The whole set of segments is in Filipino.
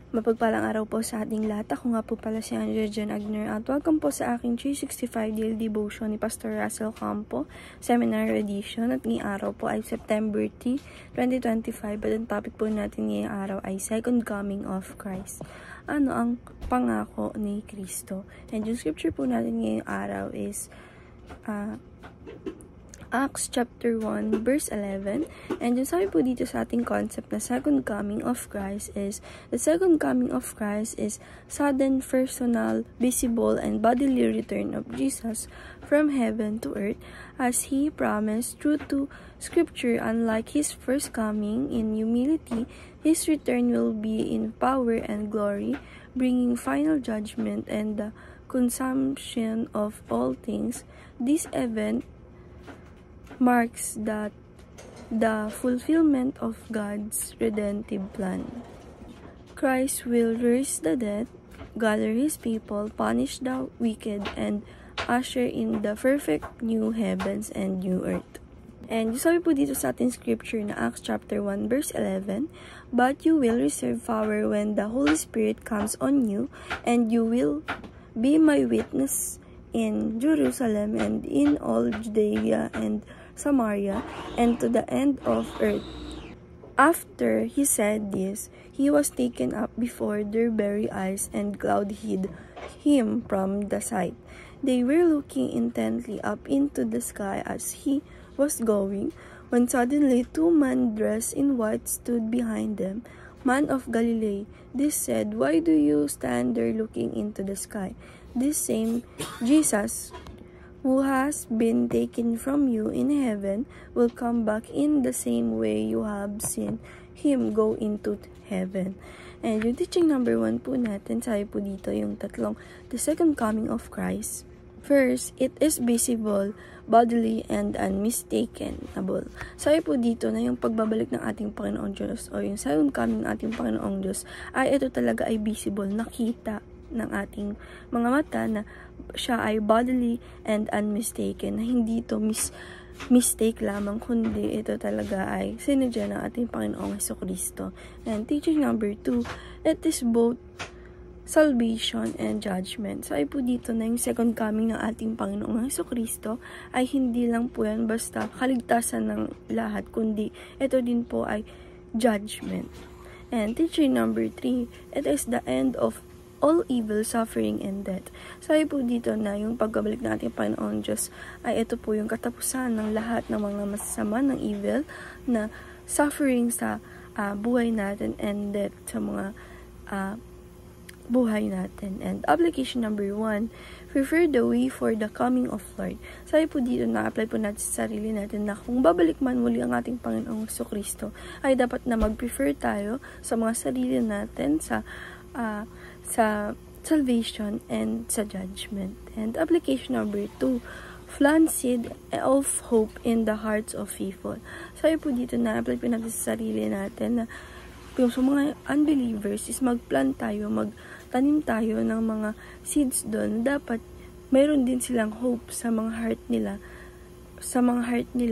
Mapagpalang araw po sa ating lahat. Ako nga po pala si Angela Jen Agner at welcome po sa aking 365 Daily Devotion ni Pastor Russell Campo, Seminar Edition. At ngayong araw po ay September 3, 2025 at ang topic po natin ngayong araw ay Second Coming of Christ. Ano ang pangako ni Kristo? And yung scripture po natin ngayong araw is Acts chapter 1 verse 11, and yung sabi po dito sa ating concept na second coming of Christ is, the second coming of Christ is sudden, personal, visible, and bodily return of Jesus from heaven to earth as He promised true to Scripture. Unlike His first coming in humility, His return will be in power and glory, bringing final judgment and the consummation of all things. This event marks that the fulfillment of God's redemptive plan. Christ will raise the dead, gather His people, punish the wicked, and usher in the perfect new heavens and new earth. And sabi po dito sa ating scripture na Acts chapter 1 verse 11, "But you will receive power when the Holy Spirit comes on you, and you will be my witness in Jerusalem and in all Judea and Samaria, and to the end of earth." After he said this, he was taken up before their very eyes, and cloud hid him from the sight. They were looking intently up into the sky as he was going, when suddenly 2 men dressed in white stood behind them. "Man of Galilee," this said, "why do you stand there looking into the sky? This same Jesus who has been taken from you in heaven will come back in the same way you have seen Him go into heaven." And yung teaching number 1 po natin, sabi po dito yung tatlong, the second coming of Christ. First, it is visible, bodily, and unmistakable. Sabi po dito na yung pagbabalik ng ating Panginoong Diyos o yung second coming ng ating Panginoong Diyos ay ito talaga ay visible, nakita ng ating mga mata na siya ay bodily and unmistaken, na hindi ito mistake lamang, kundi ito talaga ay sinadya ng ating Panginoong Jesucristo. And teaching number 2, it is both salvation and judgment. So ay po dito na yung second coming ng ating Panginoong Jesucristo ay hindi lang po yan basta kaligtasan ng lahat, kundi ito din po ay judgment. And teaching number 3, it is the end of all evil, suffering, and death. Sabi po dito na yung pagbabalik ng ating Panginoon Diyos ay ito po yung katapusan ng lahat ng mga masasama ng evil na suffering sa buhay natin and death sa mga buhay natin. And application number 1, prepare the way for the coming of Lord. Sabi po dito na-apply po natin sa sarili natin na kung babalik man muli ang ating Panginoong Jesucristo ay dapat na mag-prefer tayo sa mga sarili natin sa salvation and sa judgment. And application number 2, plant seed of hope in the hearts of people. Sabi po dito na apply po natin sa sarili natin na yung sa mga unbelievers is magplant tayo, magtanim tayo ng mga seeds doon. Dapat mayroon din silang hope sa mga heart nila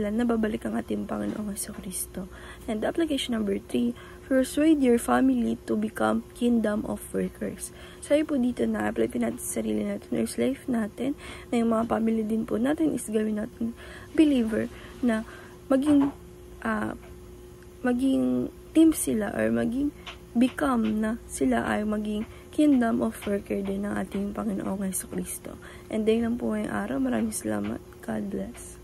na babalik ang ating Panginoong Jesucristo. And application number 3, persuade your family to become kingdom of workers. Sabi po dito na apply po natin sa sarili natin, nurse life natin, na yung mga family din po natin is gawin natin believer na maging team sila or maging become na sila ay maging kingdom of worker din ng ating Panginoong Jesucristo. And dahil lang po ngayong araw, maraming salamat. God bless.